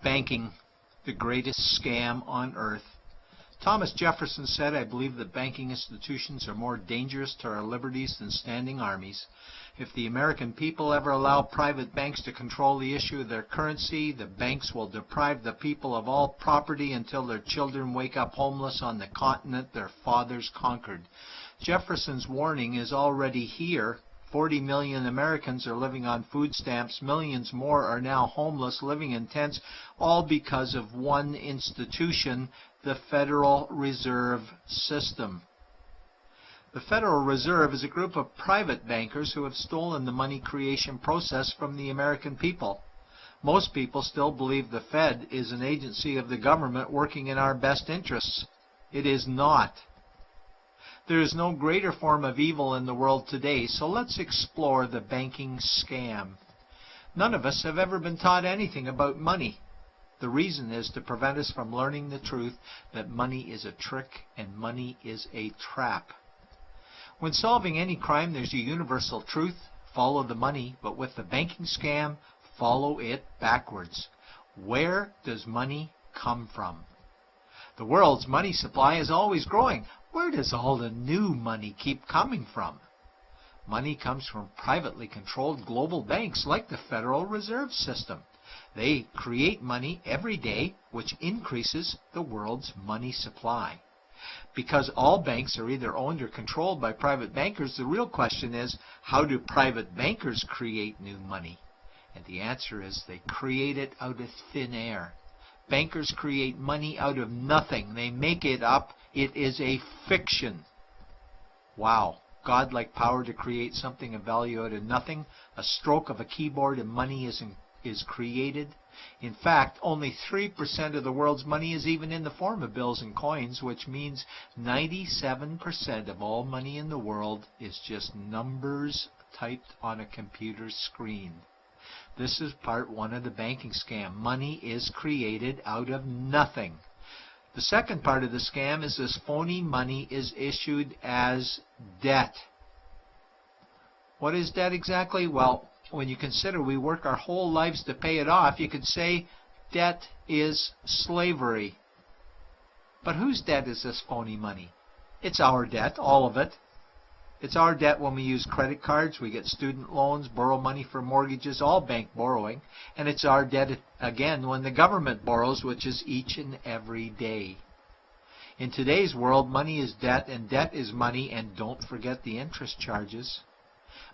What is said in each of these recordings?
Banking, the greatest scam on earth. Thomas Jefferson said, "I believe that banking institutions are more dangerous to our liberties than standing armies. If the American people ever allow private banks to control the issue of their currency, the banks will deprive the people of all property until their children wake up homeless on the continent their fathers conquered." Jefferson's warning is already here. 40 million Americans are living on food stamps. Millions more are now homeless, living in tents, all because of one institution, the Federal Reserve System. The Federal Reserve is a group of private bankers who have stolen the money creation process from the American people. Most people still believe the Fed is an agency of the government working in our best interests. It is not. There is no greater form of evil in the world today, so let's explore the banking scam. None of us have ever been taught anything about money. The reason is to prevent us from learning the truth that money is a trick and money is a trap. When solving any crime, there's a universal truth: follow the money, but with the banking scam, follow it backwards. Where does money come from? The world's money supply is always growing. Where does all the new money keep coming from? Money comes from privately controlled global banks like the Federal Reserve System. They create money every day, which increases the world's money supply. Because all banks are either owned or controlled by private bankers, the real question is, how do private bankers create new money? And the answer is they create it out of thin air. Bankers create money out of nothing. They make it up. It is a fiction. Wow. Godlike power to create something of value out of nothing. A stroke of a keyboard and money is created. In fact, only 3% of the world's money is even in the form of bills and coins, which means 97% of all money in the world is just numbers typed on a computer screen. This is part one of the banking scam. Money is created out of nothing. The second part of the scam is this phony money is issued as debt. What is debt exactly? Well, when you consider we work our whole lives to pay it off, you could say debt is slavery. But whose debt is this phony money? It's our debt, all of it. It's our debt when we use credit cards, we get student loans, borrow money for mortgages, all bank borrowing. And it's our debt again when the government borrows, which is each and every day. In today's world, money is debt and debt is money, and don't forget the interest charges.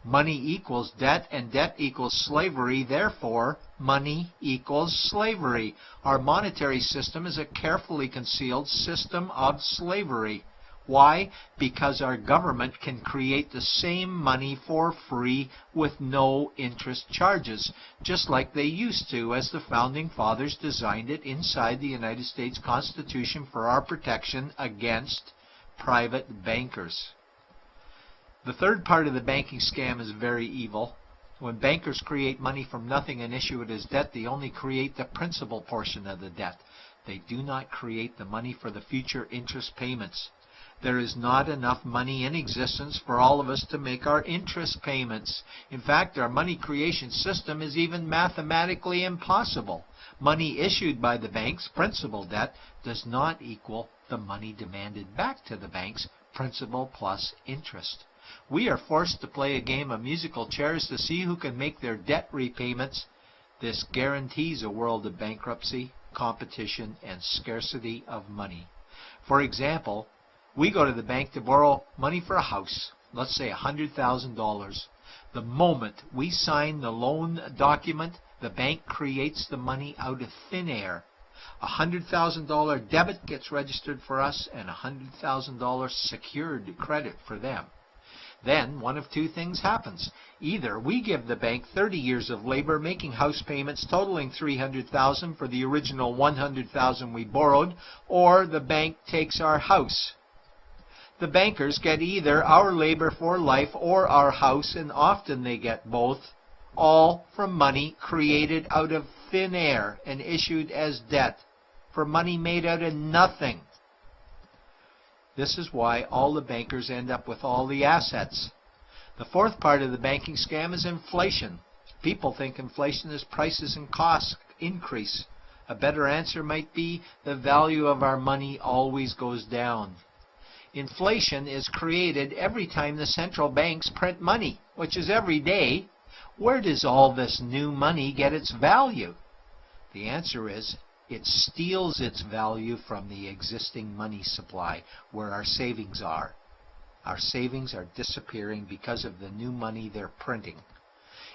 Money equals debt and debt equals slavery, therefore money equals slavery. Our monetary system is a carefully concealed system of slavery. Why? Because our government can create the same money for free with no interest charges, just like they used to as the Founding Fathers designed it inside the United States Constitution for our protection against private bankers. The third part of the banking scam is very evil. When bankers create money from nothing and issue it as debt, they only create the principal portion of the debt. They do not create the money for the future interest payments. There is not enough money in existence for all of us to make our interest payments. In fact, our money creation system is even mathematically impossible. Money issued by the banks, principal debt, does not equal the money demanded back to the banks, principal plus interest. We are forced to play a game of musical chairs to see who can make their debt repayments. This guarantees a world of bankruptcy, competition, and scarcity of money. For example, we go to the bank to borrow money for a house, let's say $100,000. The moment we sign the loan document, the bank creates the money out of thin air. A $100,000 debit gets registered for us and a $100,000 secured credit for them. Then one of two things happens. Either we give the bank 30 years of labor making house payments totaling $300,000 for the original $100,000 we borrowed, or the bank takes our house. The bankers get either our labor for life or our house, and often they get both, all from money created out of thin air and issued as debt, for money made out of nothing. This is why all the bankers end up with all the assets. The fourth part of the banking scam is inflation. People think inflation is prices and costs increase. A better answer might be the value of our money always goes down. Inflation is created every time the central banks print money, which is every day. Where does all this new money get its value? The answer is it steals its value from the existing money supply, where our savings are. Our savings are disappearing because of the new money they're printing.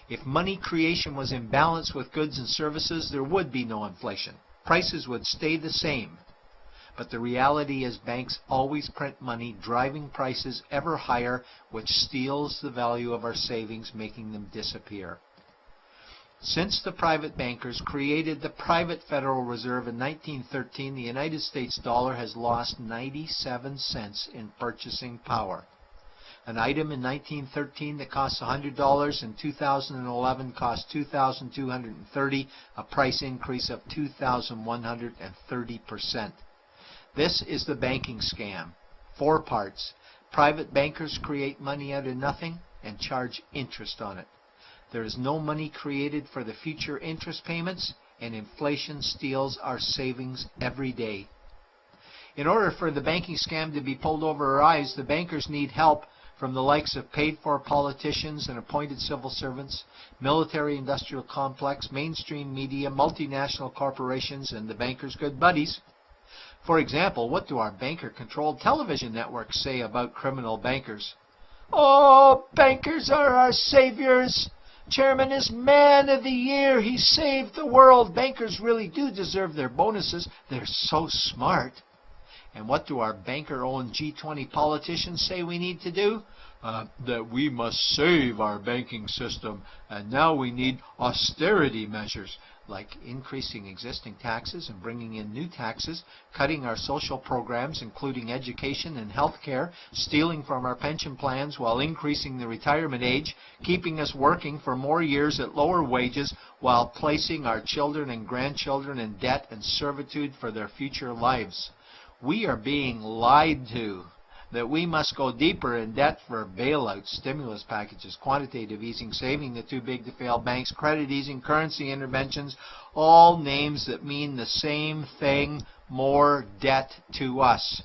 If money creation was in balance with goods and services, there would be no inflation. Prices would stay the same. But the reality is banks always print money, driving prices ever higher, which steals the value of our savings, making them disappear. Since the private bankers created the private Federal Reserve in 1913, the United States dollar has lost 97 cents in purchasing power. An item in 1913 that cost $100 in 2011 cost $2,230, a price increase of 2,130%. This is the banking scam. 4 parts. Private bankers create money out of nothing and charge interest on it. There is no money created for the future interest payments, and inflation steals our savings every day. In order for the banking scam to be pulled over our eyes, the bankers need help from the likes of paid-for politicians and appointed civil servants, military-industrial complex, mainstream media, multinational corporations, and the bankers' good buddies. For example, what do our banker-controlled television networks say about criminal bankers? "Oh, bankers are our saviors. Chairman is man of the year. He saved the world. Bankers really do deserve their bonuses. They're so smart." And what do our banker-owned G20 politicians say we need to do? That we must save our banking system, and now we need austerity measures, like increasing existing taxes and bringing in new taxes, cutting our social programs, including education and health care, stealing from our pension plans while increasing the retirement age, keeping us working for more years at lower wages while placing our children and grandchildren in debt and servitude for their future lives. We are being lied to that we must go deeper in debt for bailouts, stimulus packages, quantitative easing, saving the too-big-to-fail banks, credit easing, currency interventions, all names that mean the same thing, more debt to us.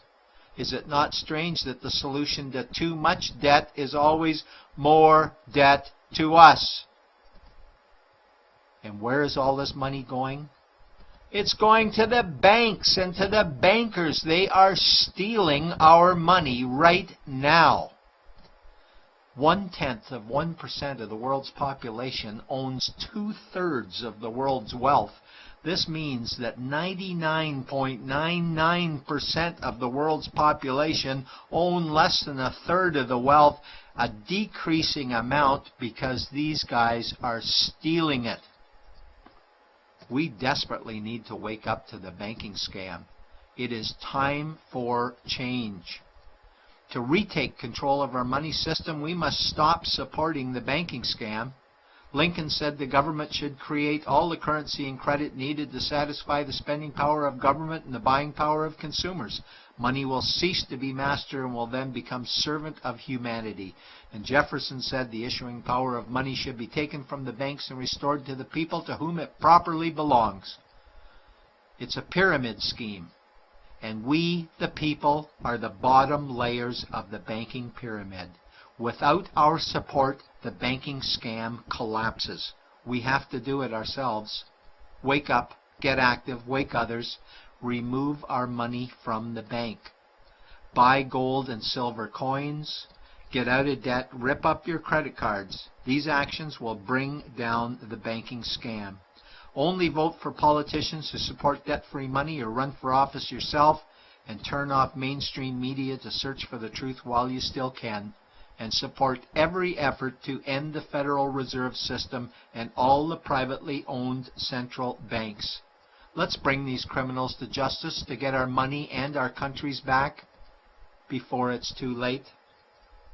Is it not strange that the solution to too much debt is always more debt to us? And where is all this money going? It's going to the banks and to the bankers. They are stealing our money right now. 0.1% of the world's population owns 2/3 of the world's wealth. This means that 99.99% of the world's population own less than 1/3 of the wealth, a decreasing amount because these guys are stealing it. We desperately need to wake up to the banking scam. It is time for change. To retake control of our money system, we must stop supporting the banking scam. Lincoln said the government should create all the currency and credit needed to satisfy the spending power of government and the buying power of consumers. Money will cease to be master and will then become servant of humanity. And Jefferson said the issuing power of money should be taken from the banks and restored to the people to whom it properly belongs. It's a pyramid scheme. And we, the people, are the bottom layers of the banking pyramid. Without our support, the banking scam collapses. We have to do it ourselves. Wake up, get active, wake others. Remove our money from the bank. Buy gold and silver coins. Get out of debt. Rip up your credit cards. These actions will bring down the banking scam. Only vote for politicians who support debt-free money, or run for office yourself, and turn off mainstream media to search for the truth while you still can. And support every effort to end the Federal Reserve System and all the privately owned central banks. Let's bring these criminals to justice to get our money and our countries back before it's too late.